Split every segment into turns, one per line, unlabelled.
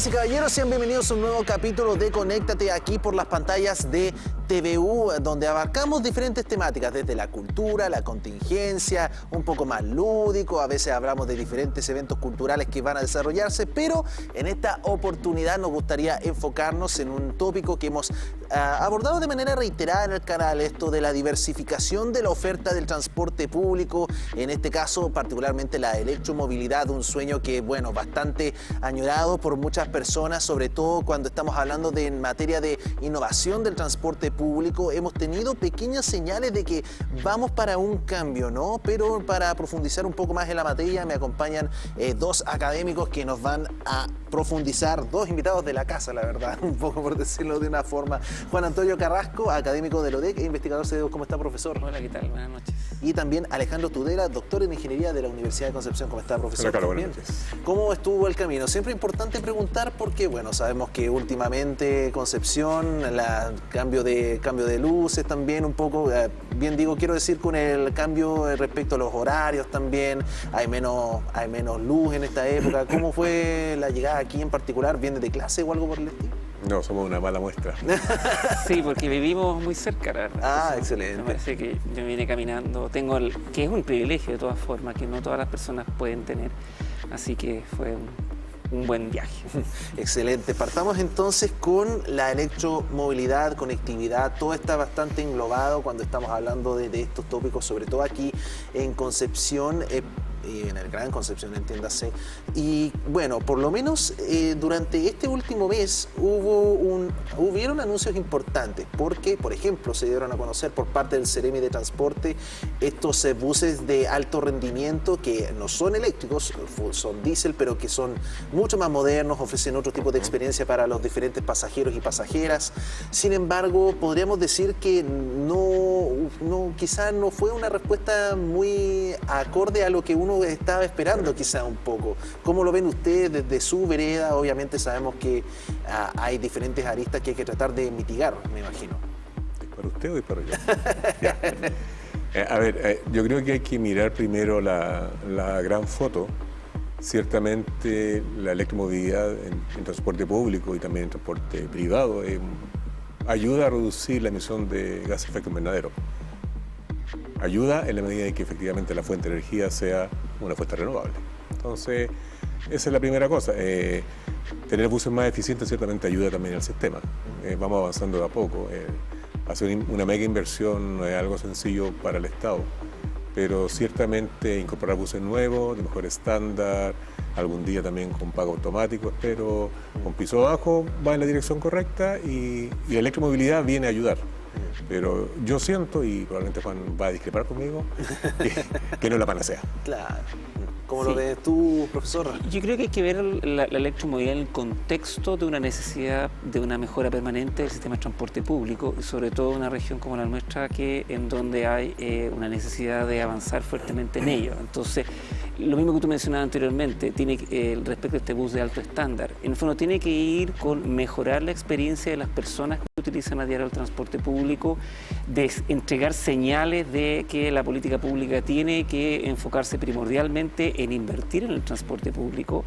Damas y caballeros, sean bienvenidos a un nuevo capítulo de Conéctate aquí por las pantallas de TVU, donde abarcamos diferentes temáticas, desde la cultura, la contingencia, un poco más lúdico, a veces hablamos de diferentes eventos culturales que van a desarrollarse, pero en esta oportunidad nos gustaría enfocarnos en un tópico que hemos abordado de manera reiterada en el canal, esto de la diversificación de la oferta del transporte público, en este caso particularmente la electromovilidad, un sueño que, bueno, bastante añorado por muchas personas, sobre todo cuando estamos hablando de en materia de innovación del transporte público. Hemos tenido pequeñas señales de que vamos para un cambio, ¿no? Pero para profundizar un poco más en la materia me acompañan dos académicos que nos van a profundizar, dos invitados de la casa, la verdad, un poco por decirlo de una forma. Juan Antonio Carrasco, académico del ODEC e investigador CDU. ¿Cómo está, profesor?
Hola, ¿qué tal? Buenas noches.
Y también Alejandro Tudela, doctor en Ingeniería de la Universidad de Concepción. ¿Cómo está, profesor?
Hola, Carlos, buenas noches.
¿Cómo estuvo el camino? Siempre es importante preguntar porque, bueno, sabemos que últimamente Concepción, cambio de luces también un poco, bien digo, quiero decir con el cambio respecto a los horarios también, hay menos luz en esta época. ¿Cómo fue la llegada aquí en particular? ¿Viene de clase o algo por el estilo?
No, somos una mala muestra.
Sí, porque vivimos muy cerca, la verdad.
Ah, excelente.
Me parece que yo vine caminando, que es un privilegio de todas formas, que no todas las personas pueden tener, así que fue un buen viaje.
Excelente. Partamos entonces con la electromovilidad, conectividad. Todo está bastante englobado cuando estamos hablando de estos tópicos, sobre todo aquí en Concepción, en el Gran Concepción, entiéndase. Y bueno, por lo menos durante este último mes hubieron anuncios importantes, porque, por ejemplo, se dieron a conocer por parte del Ceremi de Transporte estos buses de alto rendimiento que no son eléctricos, son diésel, pero que son mucho más modernos, ofrecen otro tipo de experiencia para los diferentes pasajeros y pasajeras. Sin embargo, podríamos decir que quizás no fue una respuesta muy acorde a lo que uno estaba esperando, quizá un poco. ¿Cómo lo ven ustedes desde su vereda? Obviamente sabemos que hay diferentes aristas que hay que tratar de mitigar, me imagino.
¿Disparo usted o disparo yo? Ya. A ver, yo creo que hay que mirar primero la gran foto. Ciertamente la electromovilidad en transporte público y también en transporte privado ayuda a reducir la emisión de gases de efecto invernadero. Ayuda en la medida en que efectivamente la fuente de energía sea una fuente renovable. Entonces, esa es la primera cosa. Tener buses más eficientes ciertamente ayuda también al sistema. Vamos avanzando de a poco. Hacer una mega inversión no es algo sencillo para el Estado, pero ciertamente incorporar buses nuevos, de mejor estándar, algún día también con pago automático, pero con piso bajo va en la dirección correcta y la electromovilidad viene a ayudar. Pero yo siento, y probablemente Juan va a discrepar conmigo, que no es la panacea.
Claro. ¿Cómo lo ves tú, profesor?
Yo creo que hay que ver la electromovilidad en el contexto de una necesidad de una mejora permanente del sistema de transporte público, y sobre todo en una región como la nuestra, en donde hay una necesidad de avanzar fuertemente en ello. Entonces, lo mismo que tú mencionabas anteriormente, respecto a este bus de alto estándar, en el fondo tiene que ir con mejorar la experiencia de las personas que utilizan a diario el transporte público, de entregar señales de que la política pública tiene que enfocarse primordialmente en invertir en el transporte público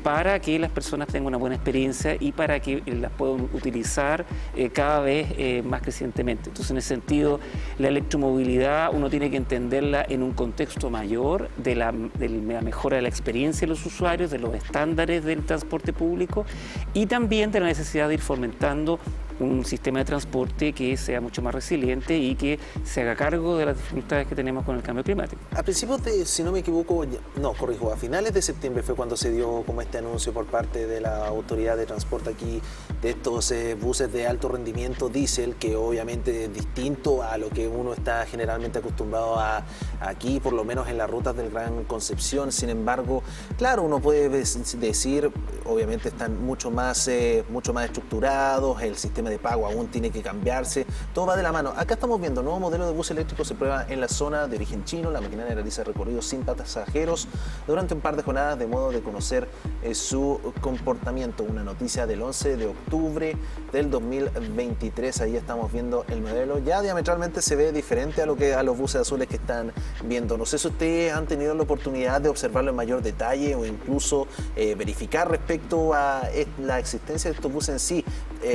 para que las personas tengan una buena experiencia y para que las puedan utilizar cada vez más crecientemente. Entonces, en ese sentido, la electromovilidad uno tiene que entenderla en un contexto mayor de la mejora de la experiencia de los usuarios, de los estándares del transporte público y también de la necesidad de ir fomentando un sistema de transporte que sea mucho más resiliente y que se haga cargo de las dificultades que tenemos con el cambio climático.
A principios de, si no me equivoco, no, corrijo, a finales de septiembre fue cuando se dio como este anuncio por parte de la Autoridad de Transporte aquí de estos buses de alto rendimiento diésel, que obviamente es distinto a lo que uno está generalmente acostumbrado a aquí, por lo menos en las rutas del Gran Concepción. Sin embargo, claro, uno puede decir, obviamente están mucho más estructurados, el sistema de de pago aún tiene que cambiarse, todo va de la mano. Acá estamos viendo, nuevo modelo de bus eléctrico se prueba en la zona de origen chino, la maquinaria realiza recorridos sin pasajeros durante un par de jornadas de modo de conocer su comportamiento. Una noticia del 11 de octubre del 2023, ahí estamos viendo el modelo, ya diametralmente se ve diferente a los buses azules que están viendo. No sé si ustedes han tenido la oportunidad de observarlo en mayor detalle o incluso verificar respecto a la existencia de estos buses en sí.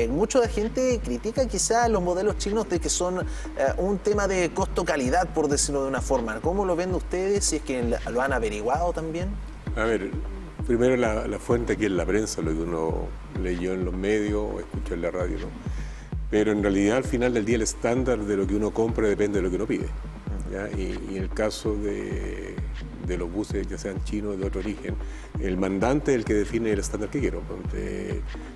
Mucha gente critica quizás los modelos chinos de que son un tema de costo-calidad, por decirlo de una forma. ¿Cómo lo ven ustedes? Si es que lo han averiguado también.
A ver, primero la fuente aquí es la prensa, lo que uno leyó en los medios o escuchó en la radio, ¿no? Pero en realidad al final del día el estándar de lo que uno compra depende de lo que uno pide, ¿ya? Y en el caso de los buses, ya sean chinos o de otro origen, el mandante es el que define el estándar que quiero.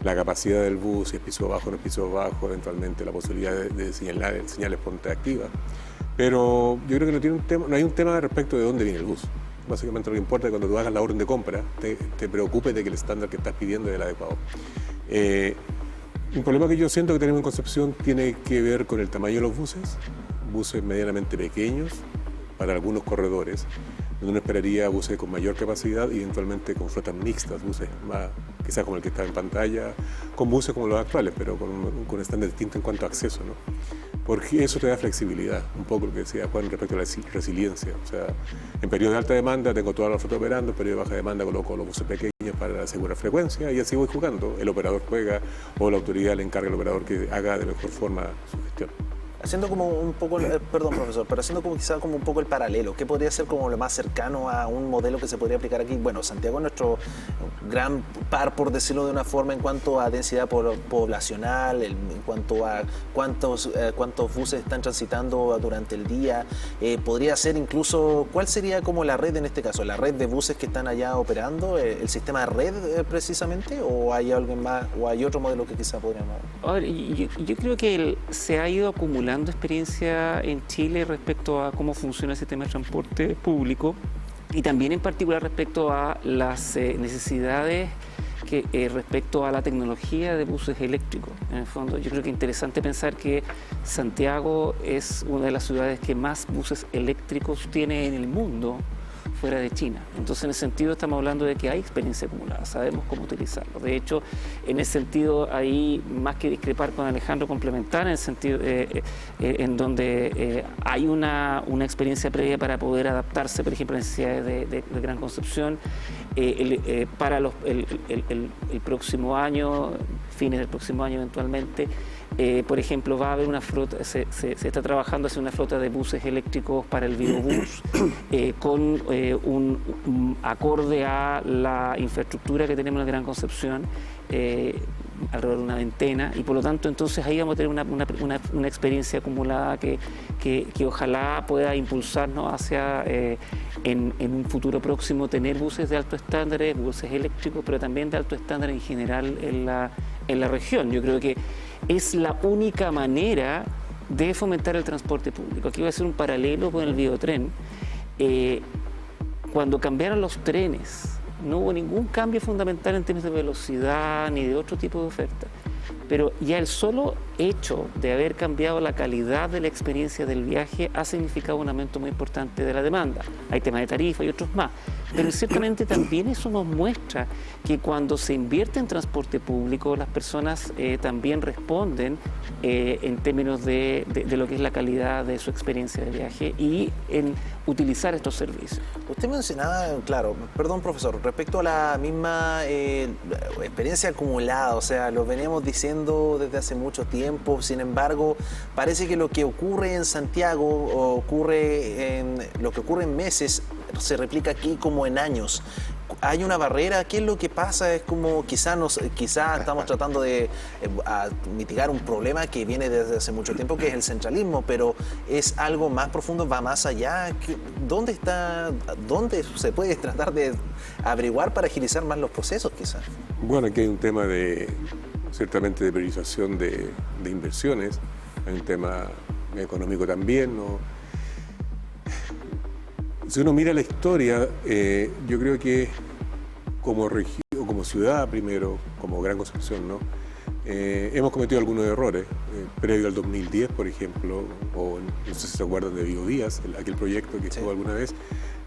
La capacidad del bus, si es piso bajo o no es piso bajo, eventualmente la posibilidad de señales ponte activas. Pero yo creo que no hay un tema respecto de dónde viene el bus. Básicamente lo que importa es que cuando tú hagas la orden de compra, te preocupes de que el estándar que estás pidiendo es el adecuado. Un problema que yo siento que tenemos en Concepción tiene que ver con el tamaño de los buses medianamente pequeños para algunos corredores, donde uno esperaría buses con mayor capacidad y eventualmente con flotas mixtas, buses más, quizás como el que está en pantalla, con buses como los actuales, pero con un estándar distinto en cuanto a acceso, ¿no? Porque eso te da flexibilidad, un poco lo que decía Juan respecto a la resiliencia. O sea, en periodos de alta demanda tengo toda la flota operando, en periodos de baja demanda coloco los buses pequeños para asegurar frecuencia y así voy jugando. El operador juega o la autoridad le encarga al operador que haga de mejor forma su gestión.
Haciendo como un poco, perdón profesor, pero haciendo como quizá como un poco el paralelo, ¿qué podría ser como lo más cercano a un modelo que se podría aplicar aquí? Bueno, Santiago es nuestro gran par, por decirlo de una forma, en cuanto a densidad poblacional, en cuanto a cuántos buses están transitando durante el día. Podría ser incluso, ¿cuál sería como la red en este caso? ¿La red de buses que están allá operando? ¿El sistema de red precisamente? ¿O hay algo más, o hay otro modelo que quizá podríamos...?
A ver, yo creo que se ha ido acumulando experiencia en Chile respecto a cómo funciona el sistema de transporte público y también en particular respecto a las necesidades respecto a la tecnología de buses eléctricos. En el fondo, yo creo que es interesante pensar que Santiago es una de las ciudades que más buses eléctricos tiene en el mundo, fuera de China. Entonces, en ese sentido, estamos hablando de que hay experiencia acumulada, sabemos cómo utilizarlo. De hecho, en ese sentido, ahí, más que discrepar con Alejandro, complementar en el sentido en donde hay una experiencia previa para poder adaptarse, por ejemplo, a necesidades de Gran Concepción, para el próximo año, fines del próximo año eventualmente. Por ejemplo, va a haber una flota, se está trabajando hacia una flota de buses eléctricos para el Virobús, con un acorde a la infraestructura que tenemos en Gran Concepción, alrededor de una veintena, y por lo tanto entonces ahí vamos a tener una experiencia acumulada que ojalá pueda impulsarnos hacia en un futuro próximo tener buses de alto estándar, buses eléctricos, pero también de alto estándar en general en la región. Yo creo que es la única manera de fomentar el transporte público. Aquí voy a hacer un paralelo con el Videotren. Cuando cambiaron los trenes, no hubo ningún cambio fundamental en términos de velocidad ni de otro tipo de oferta. Pero ya el solo hecho de haber cambiado la calidad de la experiencia del viaje ha significado un aumento muy importante de la demanda. Hay temas de tarifa y otros más. Pero ciertamente también eso nos muestra que cuando se invierte en transporte público, las personas también responden en términos de lo que es la calidad de su experiencia de viaje y en utilizar estos servicios.
Usted mencionaba, claro, perdón profesor, respecto a la misma experiencia acumulada, o sea, lo veníamos diciendo desde hace mucho tiempo, sin embargo, parece que lo que ocurre en Santiago, lo que ocurre en meses, se replica aquí como en años. Hay una barrera, ¿qué es lo que pasa? Es como quizá estamos tratando de mitigar un problema que viene desde hace mucho tiempo, que es el centralismo, pero es algo más profundo, va más allá. ¿Dónde se puede tratar de averiguar para agilizar más los procesos quizás?
Bueno, aquí hay un tema ciertamente de priorización de inversiones, hay un tema económico también, ¿no? Si uno mira la historia, yo creo que como región, como ciudad primero, como Gran Concepción, ¿no? Hemos cometido algunos errores, previo al 2010, por ejemplo, o no sé si se acuerdan de Biodías, aquel proyecto que estuvo alguna vez.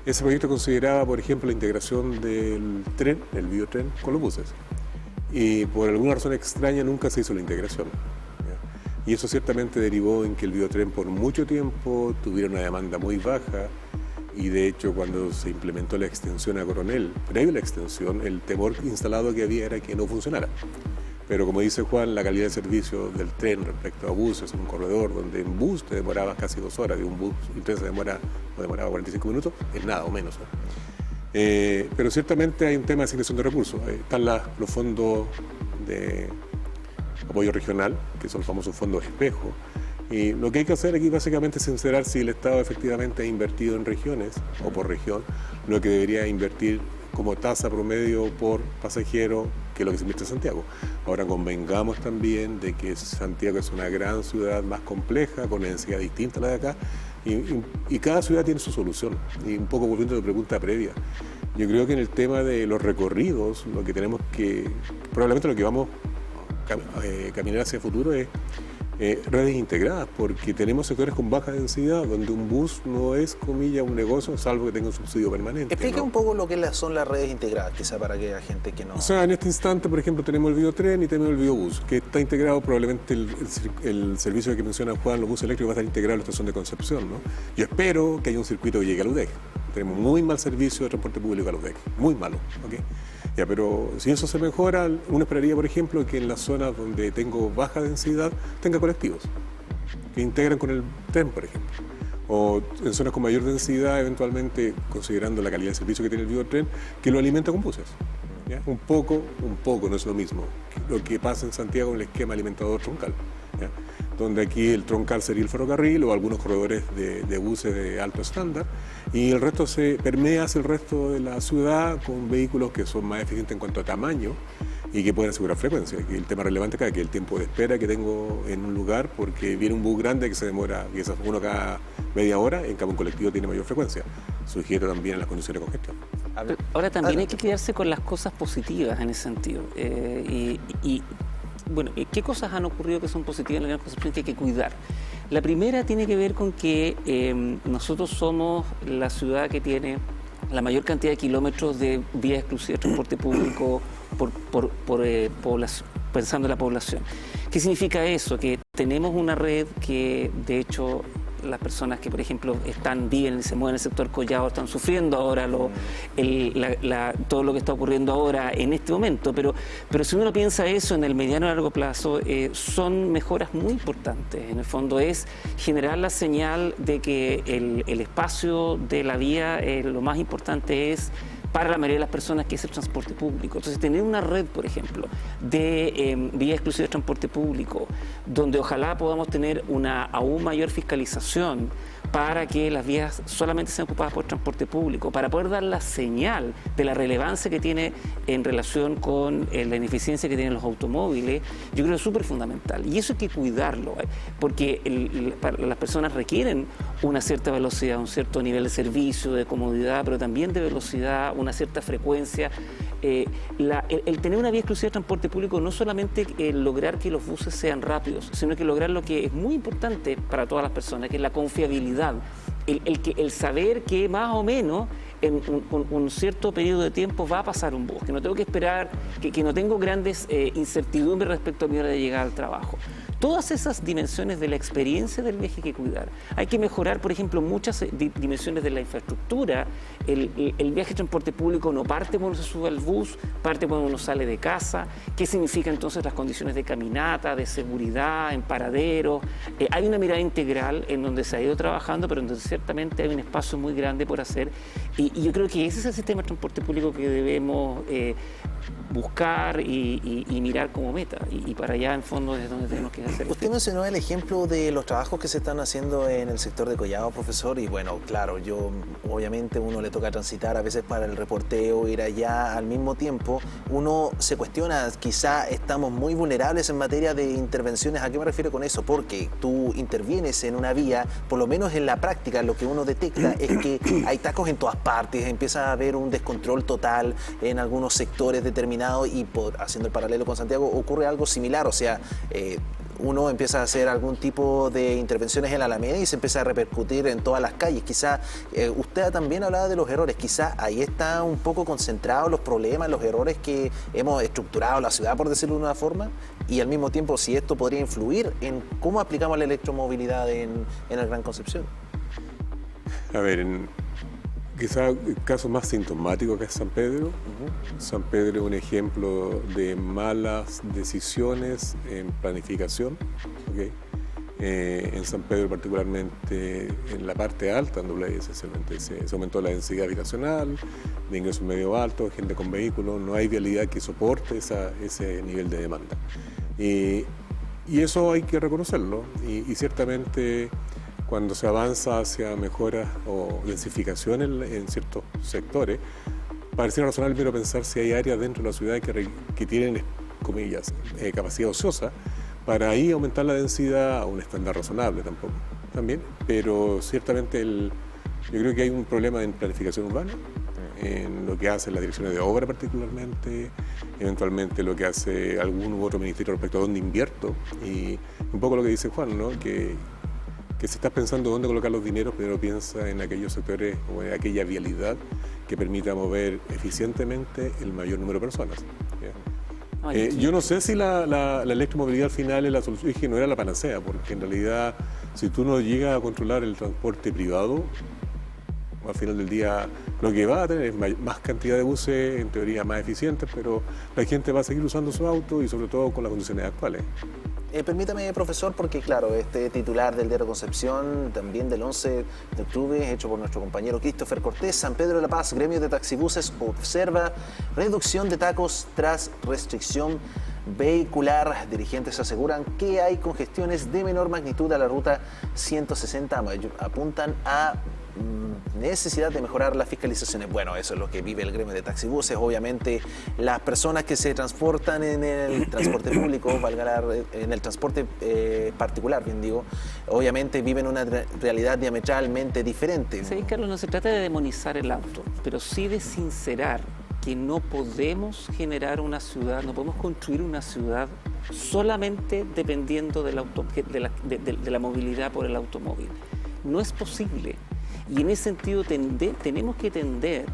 Ese proyecto consideraba, por ejemplo, la integración del tren, el biotren, con los buses. Y por alguna razón extraña nunca se hizo la integración. ¿Ya? Y eso ciertamente derivó en que el biotren por mucho tiempo tuviera una demanda muy baja. Y de hecho, cuando se implementó la extensión a Coronel, previo a la extensión, el temor instalado que había era que no funcionara. Pero como dice Juan, la calidad de servicio del tren respecto a buses, en un corredor donde en bus te demorabas casi 2 horas y un bus y tren demoraba 45 minutos, es nada o menos. Pero ciertamente hay un tema de asignación de recursos. Están los fondos de apoyo regional, que son los famosos fondos espejo. Y lo que hay que hacer aquí básicamente es considerar si el Estado efectivamente ha invertido en regiones o por región lo que debería invertir como tasa promedio por pasajero, que es lo que se invierte en Santiago. Ahora convengamos también de que Santiago es una gran ciudad más compleja, con necesidad distinta a la de acá, y cada ciudad tiene su solución. Y un poco volviendo a tu pregunta previa, yo creo que en el tema de los recorridos, lo que tenemos que, probablemente lo que vamos a caminar hacia el futuro es redes integradas, porque tenemos sectores con baja densidad, donde un bus no es, comilla, un negocio, salvo que tenga un subsidio permanente.
Explica
¿no?
un poco lo que son las redes integradas, quizá para aquella gente que no...
O sea, en este instante, por ejemplo, tenemos el biotren y tenemos el biobús, que está integrado probablemente el servicio que menciona Juan, los buses eléctricos, va a estar integrado en la estación de Concepción, ¿no? Yo espero que haya un circuito que llegue a la UDEC. Tenemos muy mal servicio de transporte público a la UDEC, muy malo, ¿ok? Ya, pero si eso se mejora, uno esperaría, por ejemplo, que en las zonas donde tengo baja densidad tenga colectivos que integran con el tren, por ejemplo. O en zonas con mayor densidad, eventualmente, considerando la calidad de servicio que tiene el biotren, que lo alimenta con buses. ¿Ya? Un poco, no es lo mismo. Lo que pasa en Santiago en el esquema alimentador troncal, ¿ya? Donde aquí el troncal sería el ferrocarril o algunos corredores de buses de alto estándar, y el resto se permea hacia el resto de la ciudad con vehículos que son más eficientes en cuanto a tamaño y que pueden asegurar frecuencia. Y el tema relevante acá es que el tiempo de espera que tengo en un lugar, porque viene un bus grande que se demora quizás uno cada media hora, en cambio un colectivo tiene mayor frecuencia, sujeto también a las condiciones de congestión.
Ahora también hay que quedarse con las cosas positivas en ese sentido. Bueno, ¿qué cosas han ocurrido que son positivas en la Gran Concepción que hay que cuidar? La primera tiene que ver con que nosotros somos la ciudad que tiene la mayor cantidad de kilómetros de vía exclusiva de transporte público pensando en la población. ¿Qué significa eso? Que tenemos una red que, de hecho, las personas que, por ejemplo, viven y se mueven en el sector Collado están sufriendo ahora todo lo que está ocurriendo ahora en este momento, pero si uno piensa eso en el mediano y largo plazo, son mejoras muy importantes. En el fondo es generar la señal de que el espacio de la vía, lo más importante es para la mayoría de las personas que es el transporte público. Entonces, tener una red, por ejemplo, de vía exclusiva de transporte público, donde ojalá podamos tener una aún mayor fiscalización para que las vías solamente sean ocupadas por transporte público, para poder dar la señal de la relevancia que tiene en relación con la ineficiencia que tienen los automóviles, yo creo que es súper fundamental. Y eso hay que cuidarlo, porque las personas requieren una cierta velocidad, un cierto nivel de servicio, de comodidad, pero también de velocidad, una cierta frecuencia. El tener una vía exclusiva de transporte público no solamente lograr que los buses sean rápidos, sino que lograr lo que es muy importante para todas las personas, que es la confiabilidad, el saber que más o menos en un cierto periodo de tiempo va a pasar un bus, que no tengo que esperar, que no tengo grandes incertidumbres respecto a mi hora de llegar al trabajo. Todas esas dimensiones de la experiencia del viaje hay que cuidar. Hay que mejorar, por ejemplo, muchas dimensiones de la infraestructura. El viaje de transporte público no parte cuando se sube al bus, parte cuando uno sale de casa. ¿Qué significa entonces las condiciones de caminata, de seguridad, en paraderos? Hay una mirada integral en donde se ha ido trabajando, pero en donde ciertamente hay un espacio muy grande por hacer. Y yo creo que ese es el sistema de transporte público que debemos buscar y mirar como meta. Y para allá, en fondo, es donde tenemos que hacer.
Usted mencionó el ejemplo de los trabajos que se están haciendo en el sector de Collado, profesor, y bueno, claro, obviamente uno le toca transitar a veces para el reporteo, ir allá al mismo tiempo. Uno se cuestiona, quizá estamos muy vulnerables en materia de intervenciones. ¿A qué me refiero con eso? Porque tú intervienes en una vía, por lo menos en la práctica, lo que uno detecta es que hay tacos en todas parties, empieza a haber un descontrol total en algunos sectores determinados y haciendo el paralelo con Santiago ocurre algo similar, o sea, uno empieza a hacer algún tipo de intervenciones en la Alameda y se empieza a repercutir en todas las calles. Quizá usted también hablaba de los errores, quizá ahí está un poco concentrados los problemas, los errores que hemos estructurado la ciudad, por decirlo de una forma, y al mismo tiempo si esto podría influir en cómo aplicamos la electromovilidad en el Gran Concepción.
A ver, quizá el caso más sintomático que es San Pedro. San Pedro es un ejemplo de malas decisiones en planificación. ¿Okay? En San Pedro particularmente en la parte alta, en Doble esencialmente se aumentó la densidad habitacional, de ingresos medio alto, gente con vehículos, no hay vialidad que soporte ese nivel de demanda. Y eso hay que reconocerlo y ciertamente cuando se avanza hacia mejoras o densificación en ciertos sectores, pareciera razonable pero pensar si hay áreas dentro de la ciudad que tienen, comillas, capacidad ociosa, para ahí aumentar la densidad a un estándar razonable también, pero ciertamente yo creo que hay un problema en planificación urbana, en lo que hace las direcciones de obra particularmente, eventualmente lo que hace algún u otro ministerio respecto a dónde invierto, y un poco lo que dice Juan, ¿no? Que si estás pensando dónde colocar los dineros, primero piensa en aquellos sectores o en aquella vialidad que permita mover eficientemente el mayor número de personas. Yo no sé si la electromovilidad al final es la solución, es que no era la panacea, porque en realidad si tú no llegas a controlar el transporte privado, al final del día lo que va a tener es más cantidad de buses, en teoría más eficientes, pero la gente va a seguir usando su auto y sobre todo con las condiciones actuales.
Permítame, profesor, porque claro, este titular del Diario Concepción, también del 11 de octubre, hecho por nuestro compañero Christopher Cortés, San Pedro de la Paz, gremio de taxibuses observa reducción de tacos tras restricción vehicular. Dirigentes aseguran que hay congestiones de menor magnitud a la ruta 160, apuntan a necesidad de mejorar las fiscalizaciones. Bueno, eso es lo que vive el gremio de taxibuses. Obviamente, las personas que se transportan en el transporte público, en el transporte particular, bien digo, obviamente viven una realidad diametralmente diferente.
Sí, Carlos, no se trata de demonizar el auto, pero sí de sincerar que no podemos generar una ciudad, no podemos construir una ciudad solamente dependiendo de la movilidad por el automóvil. No es posible. Y en ese sentido tenemos que tender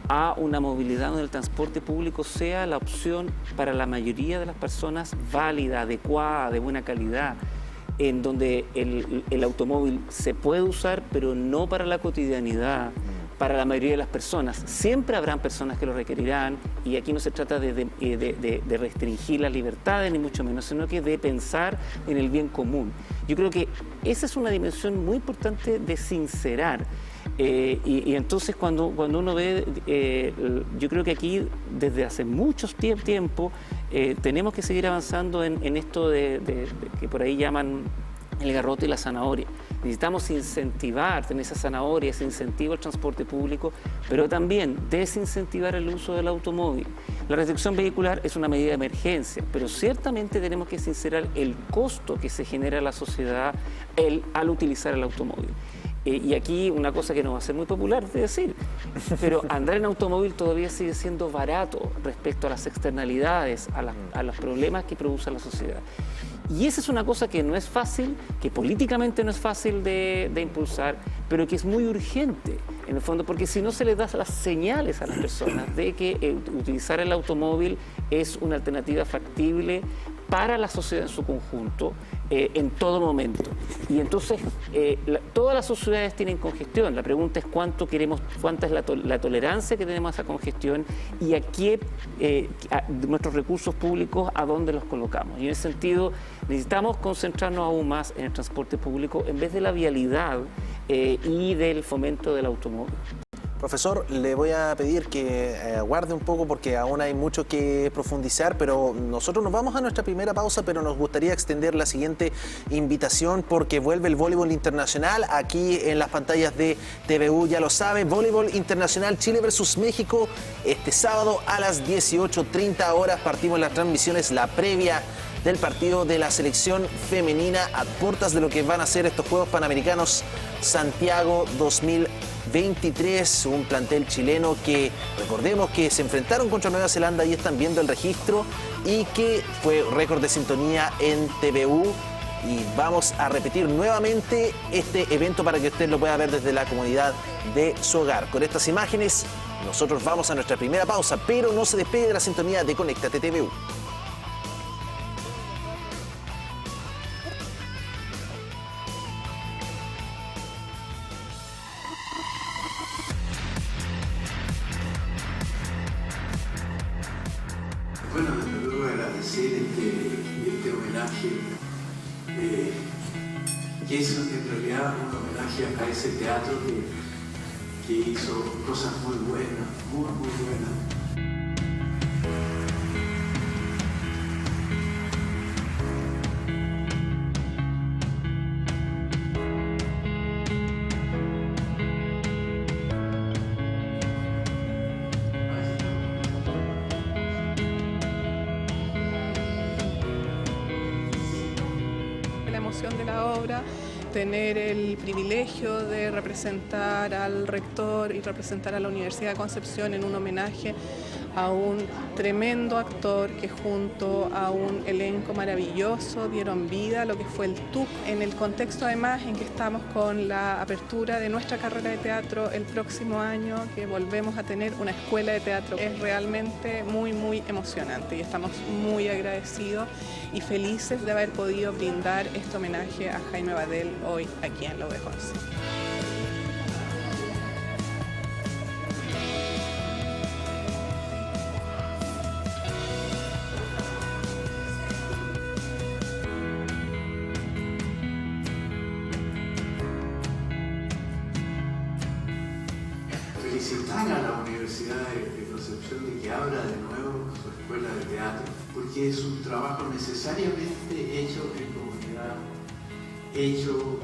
a una movilidad donde el transporte público sea la opción para la mayoría de las personas válida, adecuada, de buena calidad, en donde el automóvil se puede usar, pero no para la cotidianidad, para la mayoría de las personas. Siempre habrán personas que lo requerirán y aquí no se trata de restringir las libertades, ni mucho menos, sino que de pensar en el bien común. Yo creo que esa es una dimensión muy importante de sincerar. Y entonces cuando uno ve, yo creo que aquí desde hace mucho tiempo tenemos que seguir avanzando en esto de que por ahí llaman el garrote y la zanahoria. Necesitamos incentivar, tener esa zanahoria, ese incentivo al transporte público, pero también desincentivar el uso del automóvil. La restricción vehicular es una medida de emergencia, pero ciertamente tenemos que sincerar el costo que se genera a la sociedad al utilizar el automóvil. Y aquí una cosa que no va a ser muy popular de decir, pero andar en automóvil todavía sigue siendo barato respecto a las externalidades, a los problemas que produce la sociedad. Y esa es una cosa que no es fácil, que políticamente no es fácil de impulsar, pero que es muy urgente, en el fondo, porque si no se les da las señales a las personas de que utilizar el automóvil es una alternativa factible para la sociedad en su conjunto, en todo momento. Y entonces, todas las sociedades tienen congestión. La pregunta es cuánta es la tolerancia que tenemos a esa congestión y nuestros recursos públicos, a dónde los colocamos. Y en ese sentido, necesitamos concentrarnos aún más en el transporte público en vez de la vialidad y del fomento del automóvil.
Profesor, le voy a pedir que aguarde un poco porque aún hay mucho que profundizar, pero nosotros nos vamos a nuestra primera pausa, pero nos gustaría extender la siguiente invitación porque vuelve el voleibol internacional aquí en las pantallas de TVU, ya lo sabe, voleibol internacional Chile versus México, este sábado a las 18:30 horas partimos las transmisiones, la previa del partido de la selección femenina a puertas de lo que van a ser estos Juegos Panamericanos Santiago 2020. 23, un plantel chileno que, recordemos que se enfrentaron contra Nueva Zelanda y están viendo el registro y que fue récord de sintonía en TVU. Y vamos a repetir nuevamente este evento para que usted lo pueda ver desde la comodidad de su hogar. Con estas imágenes, nosotros vamos a nuestra primera pausa, pero no se despegue de la sintonía de Conéctate TVU.
Bueno, desde luego agradecer este homenaje, que es en realidad un homenaje a ese teatro que hizo cosas muy buenas, muy buenas.
De la obra, tener el privilegio de representar al rector y representar a la Universidad de Concepción en un homenaje a un tremendo actor que junto a un elenco maravilloso dieron vida a lo que fue el TUC, en el contexto además en que estamos con la apertura de nuestra carrera de teatro el próximo año, que volvemos a tener una escuela de teatro. Es realmente muy emocionante y estamos muy agradecidos y felices de haber podido brindar este homenaje a Jaime Badel hoy aquí en la UB11.
Felicitar a la Universidad de Concepción de que abra de nuevo su escuela de teatro, porque es un trabajo necesariamente hecho en comunidad, hecho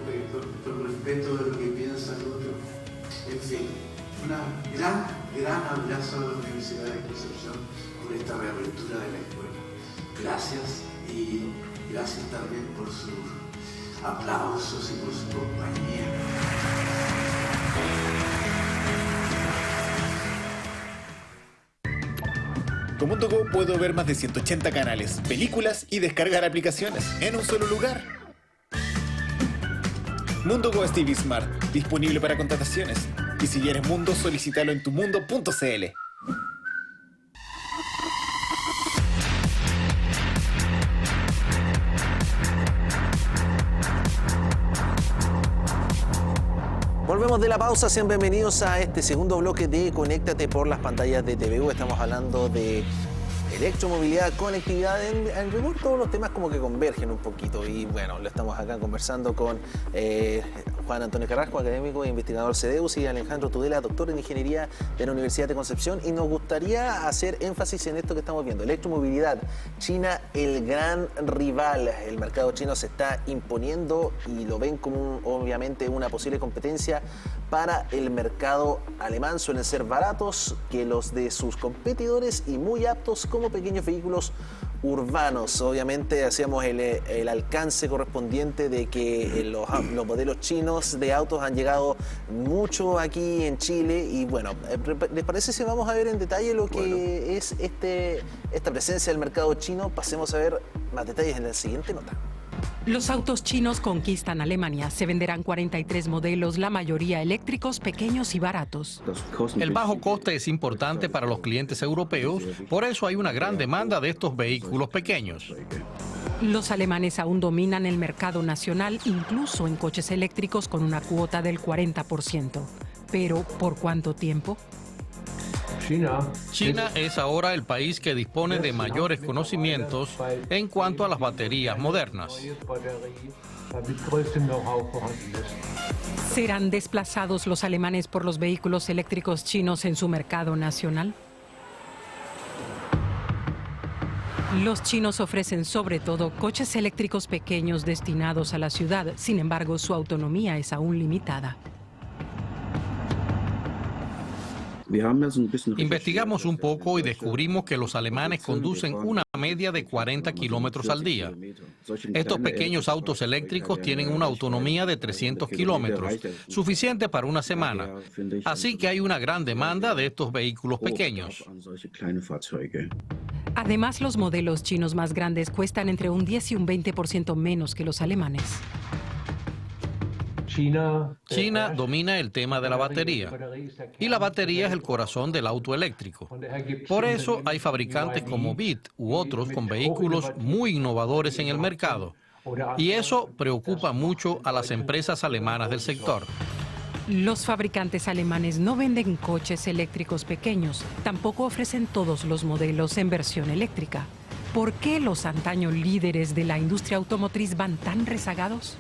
con respeto de lo que piensa el otro. En fin, un gran abrazo a la Universidad de Concepción por esta reapertura de la escuela. Gracias y gracias también por sus aplausos y por su compañía.
Con Mundo Go puedo ver más de 180 canales, películas y descargar aplicaciones en un solo lugar. Mundo Go es TV Smart, disponible para contrataciones. Y si ya eres Mundo, solicítalo en tumundo.cl.
Volvemos de la pausa, sean bienvenidos a este segundo bloque de Conéctate por las pantallas de TVU. Estamos hablando de electromovilidad, conectividad, en rigor todos los temas como que convergen un poquito y bueno, lo estamos acá conversando con Juan Antonio Carrasco, académico e investigador CDEUS, y Alejandro Tudela, doctor en Ingeniería de la Universidad de Concepción, y nos gustaría hacer énfasis en esto que estamos viendo, electromovilidad. China, el gran rival, el mercado chino se está imponiendo y lo ven como obviamente una posible competencia para el mercado alemán. Suelen ser baratos que los de sus competidores y muy aptos como pequeños vehículos urbanos. Obviamente hacíamos el alcance correspondiente de que los modelos chinos de autos han llegado mucho aquí en Chile y bueno, ¿les parece si vamos a ver en detalle lo que es esta presencia del mercado chino? Pasemos a ver más detalles en la siguiente nota.
Los autos chinos conquistan Alemania. Se venderán 43 modelos, la mayoría eléctricos, pequeños y baratos.
El bajo coste es importante para los clientes europeos, por eso hay una gran demanda de estos vehículos pequeños.
Los alemanes aún dominan el mercado nacional, incluso en coches eléctricos con una cuota del 40%. Pero, ¿por cuánto tiempo?
China es ahora el país que dispone de mayores conocimientos en cuanto a las baterías modernas.
¿Serán desplazados los alemanes por los vehículos eléctricos chinos en su mercado nacional? Los chinos ofrecen sobre todo coches eléctricos pequeños destinados a la ciudad. Sin embargo, su autonomía es aún limitada.
Investigamos un poco y descubrimos que los alemanes conducen una media de 40 kilómetros al día. Estos pequeños autos eléctricos tienen una autonomía de 300 kilómetros, suficiente para una semana. Así que hay una gran demanda de estos vehículos pequeños.
Además, los modelos chinos más grandes cuestan entre un 10 y un 20% menos que los alemanes.
China domina el tema de la batería, y la batería es el corazón del auto eléctrico. Por eso hay fabricantes como BYD u otros con vehículos muy innovadores en el mercado, y eso preocupa mucho a las empresas alemanas del sector.
Los fabricantes alemanes no venden coches eléctricos pequeños, tampoco ofrecen todos los modelos en versión eléctrica. ¿Por qué los antaños líderes de la industria automotriz van tan rezagados?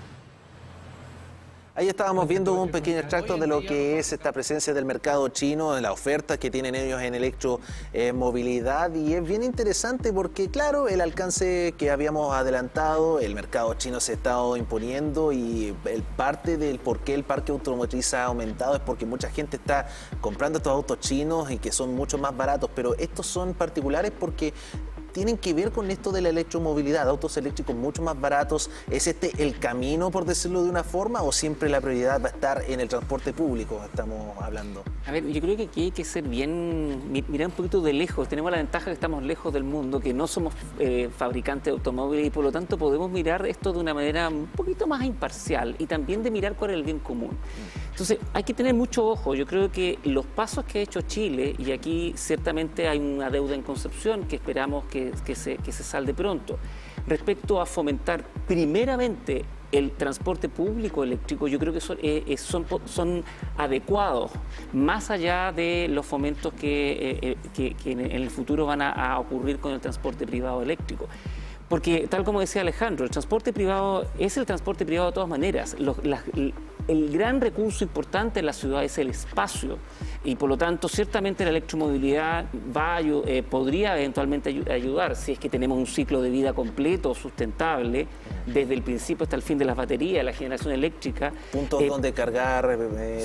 Ahí estábamos viendo un pequeño extracto de lo que es esta presencia del mercado chino, de la oferta que tienen ellos en electromovilidad, y es bien interesante porque, claro, el alcance que habíamos adelantado, el mercado chino se ha estado imponiendo, y parte del por qué el parque automotriz ha aumentado es porque mucha gente está comprando estos autos chinos y que son mucho más baratos, pero estos son particulares porque tienen que ver con esto de la electromovilidad, autos eléctricos mucho más baratos. ¿Es este el camino, por decirlo de una forma, o siempre la prioridad va a estar en el transporte público? Estamos hablando.
A ver, yo creo que aquí hay que ser bien, mirar un poquito de lejos. Tenemos la ventaja que estamos lejos del mundo, que no somos fabricantes de automóviles, y por lo tanto podemos mirar esto de una manera un poquito más imparcial, y también de mirar cuál es el bien común. Entonces, hay que tener mucho ojo. Yo creo que los pasos que ha hecho Chile, y aquí ciertamente hay una deuda en Concepción que esperamos que se salde pronto, respecto a fomentar primeramente el transporte público eléctrico, yo creo que son adecuados, más allá de los fomentos que en el futuro van a ocurrir con el transporte privado eléctrico. Porque, tal como decía Alejandro, el transporte privado es el transporte privado de todas maneras. El gran recurso importante en la ciudad es el espacio, y por lo tanto ciertamente la electromovilidad podría eventualmente ayudar si es que tenemos un ciclo de vida completo, sustentable, desde el principio hasta el fin de las baterías, la generación eléctrica.
Puntos donde cargar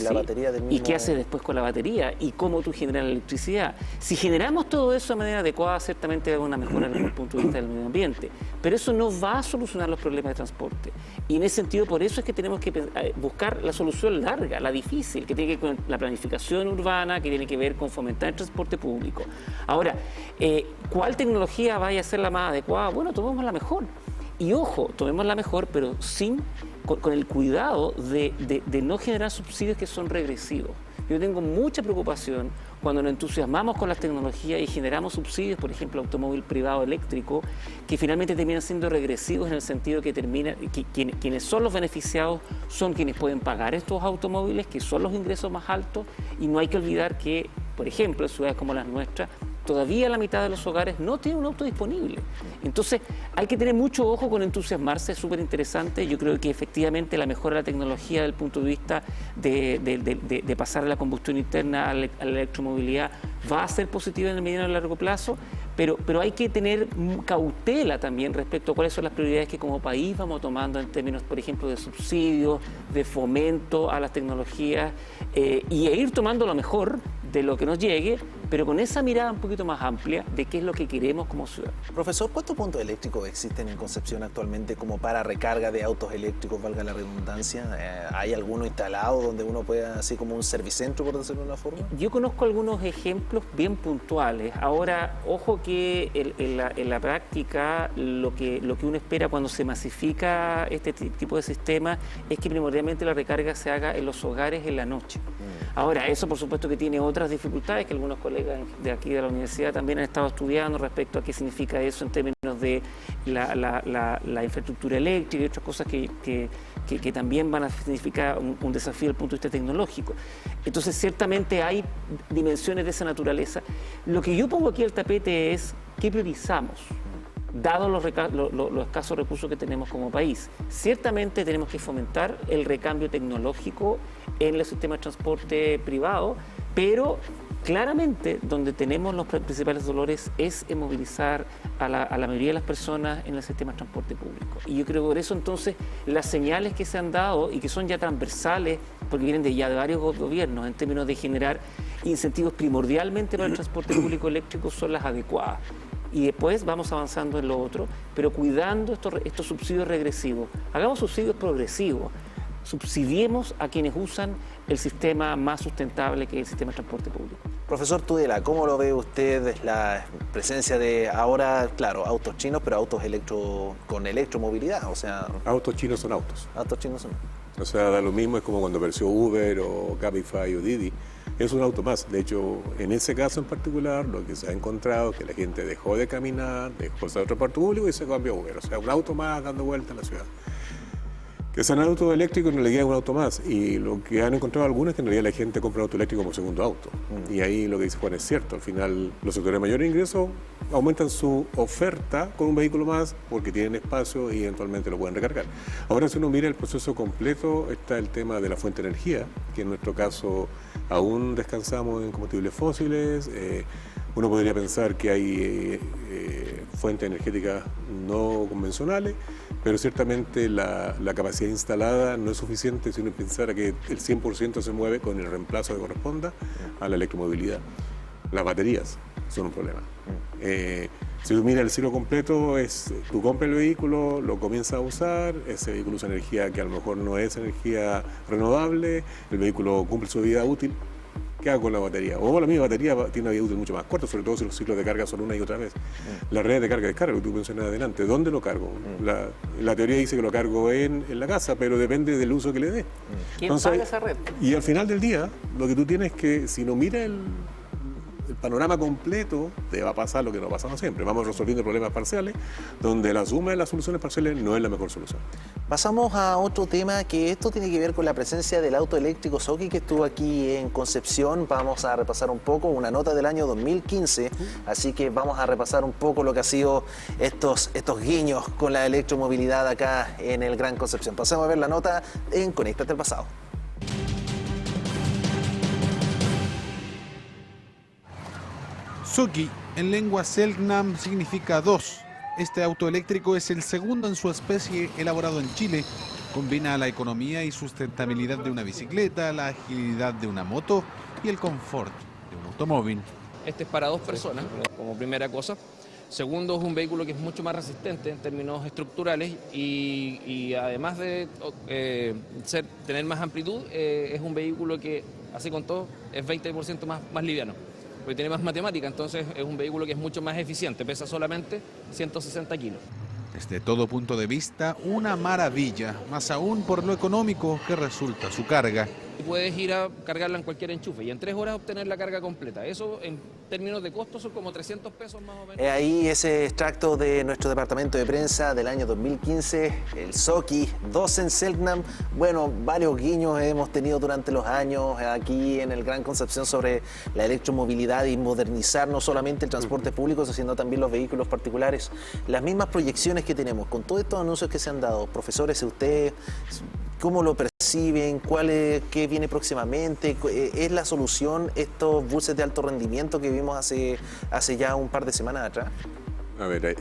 la batería del mismo.
¿Y qué haces después con la batería? ¿Y cómo tú generas la electricidad? Si generamos todo eso de manera adecuada, ciertamente va a haber una mejora desde el punto de vista del medio ambiente. Pero eso no va a solucionar los problemas de transporte. Y en ese sentido, por eso es que tenemos que buscar la solución larga, la difícil, que tiene que ver con la planificación urbana, que tiene que ver con fomentar el transporte público. Ahora, ¿cuál tecnología vaya a ser la más adecuada? Bueno, tomemos la mejor. Y ojo, tomemos la mejor, pero con el cuidado de no generar subsidios que son regresivos. Yo tengo mucha preocupación cuando nos entusiasmamos con las tecnologías y generamos subsidios, por ejemplo, automóvil privado eléctrico, que finalmente terminan siendo regresivos en el sentido que quienes son los beneficiados son quienes pueden pagar estos automóviles, que son los ingresos más altos, y no hay que olvidar que, por ejemplo, en ciudades como las nuestras, todavía la mitad de los hogares no tiene un auto disponible. Entonces, hay que tener mucho ojo con entusiasmarse, es súper interesante. Yo creo que efectivamente la mejora de la tecnología desde el punto de vista de pasar a la combustión interna a la electromovilidad va a ser positiva en el mediano y largo plazo, pero hay que tener cautela también respecto a cuáles son las prioridades que como país vamos tomando en términos, por ejemplo, de subsidios, de fomento a las tecnologías, y ir tomando lo mejor de lo que nos llegue, pero con esa mirada un poquito más amplia de qué es lo que queremos como ciudad.
Profesor, ¿cuántos puntos eléctricos existen en Concepción actualmente como para recarga de autos eléctricos, valga la redundancia? ¿Hay alguno instalado donde uno pueda, así como un servicentro, por decirlo de una forma?
Yo conozco algunos ejemplos bien puntuales. Ahora, ojo que en la práctica lo que uno espera cuando se masifica este tipo de sistemas es que primordialmente la recarga se haga en los hogares en la noche. Ahora, eso por supuesto que tiene otras dificultades que algunos colegas de aquí de la universidad también han estado estudiando respecto a qué significa eso en términos de la infraestructura eléctrica y otras cosas que también van a significar un desafío desde el punto de vista tecnológico. Entonces, ciertamente hay dimensiones de esa naturaleza. Lo que yo pongo aquí al tapete es qué priorizamos, dados los escasos recursos que tenemos como país. Ciertamente tenemos que fomentar el recambio tecnológico en el sistema de transporte privado, pero claramente donde tenemos los principales dolores es en movilizar a la mayoría de las personas en el sistema de transporte público. Y yo creo que por eso entonces las señales que se han dado y que son ya transversales, porque vienen ya de varios gobiernos en términos de generar incentivos primordialmente para el transporte público eléctrico son las adecuadas. Y después vamos avanzando en lo otro, pero cuidando estos subsidios regresivos. Hagamos subsidios progresivos. Subsidiemos a quienes usan el sistema más sustentable que es el sistema de transporte público.
Profesor Tudela, ¿cómo lo ve usted la presencia de ahora, claro, autos chinos, pero autos con electromovilidad? O sea,
Autos chinos son autos.
autos chinos son...
O sea, da lo mismo, es como cuando apareció Uber o Cabify o Didi. Es un auto más. De hecho, en ese caso en particular, lo que se ha encontrado es que la gente dejó de caminar, dejó de usar el transporte público y se cambió a Uber. O sea, un auto más dando vuelta en la ciudad. Que sean autos eléctricos en realidad es un auto más. Y lo que han encontrado algunos es que en realidad la gente compra un auto eléctrico como segundo auto. Y ahí lo que dice Juan es cierto. Al final, los sectores de mayor ingreso aumentan su oferta con un vehículo más porque tienen espacio y eventualmente lo pueden recargar. Ahora, si uno mira el proceso completo, está el tema de la fuente de energía, que en nuestro caso aún descansamos en combustibles fósiles. Uno podría pensar que hay fuentes energéticas no convencionales, pero ciertamente la capacidad instalada no es suficiente si uno pensara que el 100% se mueve con el reemplazo que corresponda a la electromovilidad. Las baterías son un problema. Si tú miras el ciclo completo, tú compras el vehículo, lo comienzas a usar, ese vehículo usa energía que a lo mejor no es energía renovable, el vehículo cumple su vida útil. ¿Qué hago con la batería? O la misma batería tiene una vida útil mucho más corta, sobre todo si los ciclos de carga son una y otra vez. La red de carga y descarga que tú mencionabas adelante, ¿dónde lo cargo? La teoría dice que lo cargo en la casa, pero depende del uso que le dé.
¿Quién paga esa red?
Y al final del día, lo que tú tienes es que si no miras el panorama completo, te va a pasar lo que nos ha pasado siempre. Vamos resolviendo problemas parciales, donde la suma de las soluciones parciales no es la mejor solución.
Pasamos a otro tema, que esto tiene que ver con la presencia del auto eléctrico Soki, que estuvo aquí en Concepción. Vamos a repasar un poco una nota del año 2015, así que vamos a repasar un poco lo que ha sido estos guiños con la electromovilidad acá en el Gran Concepción. Pasemos a ver la nota en Conéctate al Pasado.
Soki, en lengua Selknam, significa dos. Este auto eléctrico es el segundo en su especie elaborado en Chile. Combina la economía y sustentabilidad de una bicicleta, la agilidad de una moto y el confort de un automóvil.
Este es para dos personas, como primera cosa. Segundo, es un vehículo que es mucho más resistente en términos estructurales y además de tener más amplitud, es un vehículo que, así con todo, es 20% más liviano. Porque tiene más matemática, entonces es un vehículo que es mucho más eficiente, pesa solamente 160 kilos.
Desde todo punto de vista, una maravilla, más aún por lo económico que resulta su carga.
Puedes ir a cargarla en cualquier enchufe y en 3 horas obtener la carga completa. Eso en términos de costo son como 300 pesos más o menos.
Ahí ese extracto de nuestro departamento de prensa del año 2015, el Soki 2 en Selknam. Bueno, varios guiños hemos tenido durante los años aquí en el Gran Concepción sobre la electromovilidad y modernizar no solamente el transporte público, sino también los vehículos particulares. Las mismas proyecciones que tenemos con todos estos anuncios que se han dado. Profesores, ustedes, ¿cómo lo perciben? ¿Qué viene próximamente? ¿Es la solución estos buses de alto rendimiento que vimos hace ya un par de semanas atrás?
A ver,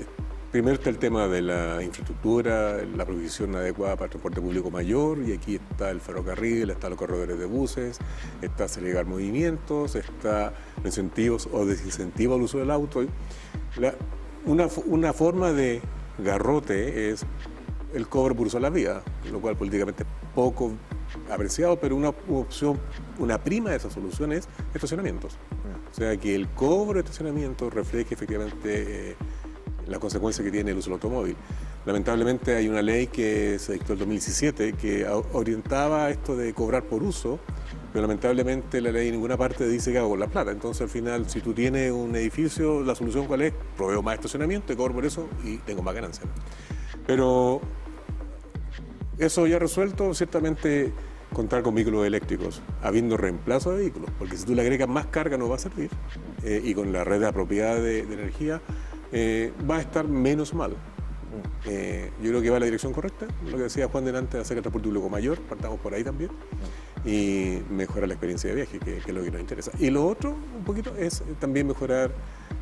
primero está el tema de la infraestructura, la provisión adecuada para el transporte público mayor, y aquí está el ferrocarril, están los corredores de buses, está acelerar movimientos, está incentivos o desincentivos al uso del auto. Una forma de garrote es el cobro por usar la vía, lo cual políticamente es poco apreciado, pero una opción, una prima de esas soluciones es estacionamientos. O sea, que el cobro de estacionamiento refleje efectivamente la consecuencia que tiene el uso del automóvil. Lamentablemente hay una ley que se dictó en 2017 que orientaba esto de cobrar por uso, pero lamentablemente la ley en ninguna parte dice que hago con la plata. Entonces al final, si tú tienes un edificio, la solución ¿cuál es? Proveo más estacionamiento, te cobro por eso y tengo más ganancias. Pero eso ya resuelto, ciertamente contar con vehículos eléctricos, habiendo reemplazo de vehículos, porque si tú le agregas más carga no va a servir, y con la red apropiada de energía va a estar menos mal. Yo creo que va en la dirección correcta, lo que decía Juan delante, hacer el transporte público mayor, partamos por ahí también, y mejorar la experiencia de viaje, que es lo que nos interesa. Y lo otro, un poquito, es también mejorar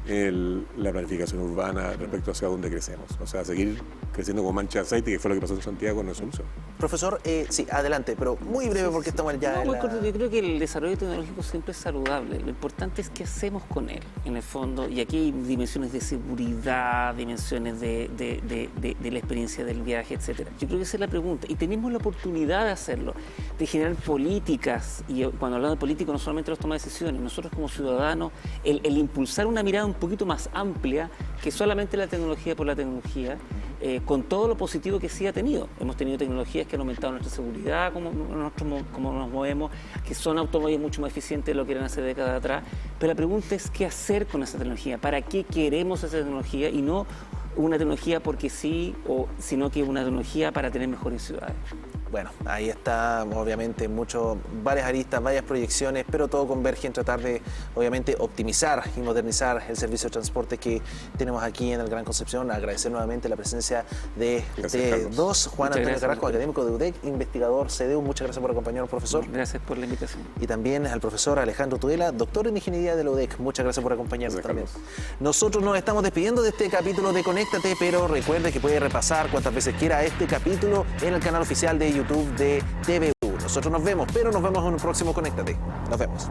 la planificación urbana respecto hacia dónde crecemos. O sea, seguir creciendo como mancha de aceite, que fue lo que pasó en Santiago, no es solución.
Profesor, sí, adelante, pero muy breve porque estamos ya en
muy corto. Yo creo que el desarrollo tecnológico siempre es saludable. Lo importante es qué hacemos con él, en el fondo. Y aquí hay dimensiones de seguridad, dimensiones de la experiencia del viaje, etcétera. Yo creo que esa es la pregunta. Y tenemos la oportunidad de hacerlo, de generar políticas. Y cuando hablamos de política, no solamente los toma decisiones. Nosotros como ciudadanos, el impulsar una mirada un poquito más amplia que solamente la tecnología por la tecnología, con todo lo positivo que sí ha tenido. Hemos tenido tecnologías que han aumentado nuestra seguridad, como nos movemos, que son automóviles mucho más eficientes de lo que eran hace décadas atrás. Pero la pregunta es qué hacer con esa tecnología, para qué queremos esa tecnología y no una tecnología porque sí, sino que una tecnología para tener mejores ciudades.
Bueno, ahí está, obviamente, varias aristas, varias proyecciones, pero todo converge en tratar de, obviamente, optimizar y modernizar el servicio de transporte que tenemos aquí en el Gran Concepción. Agradecer nuevamente la presencia de ustedes dos, Juan Antonio Carrasco, académico de UDEC, investigador CDU. Muchas gracias por acompañarnos, profesor.
Gracias por la invitación.
Y también al profesor Alejandro Tudela, doctor en ingeniería de la UDEC. Muchas gracias por acompañarnos también. Nosotros nos estamos despidiendo de este capítulo de Conéctate, pero recuerde que puede repasar cuantas veces quiera este capítulo en el canal oficial de YouTube de TVU. Nosotros nos vemos, pero nos vemos en un próximo Conéctate. Nos vemos.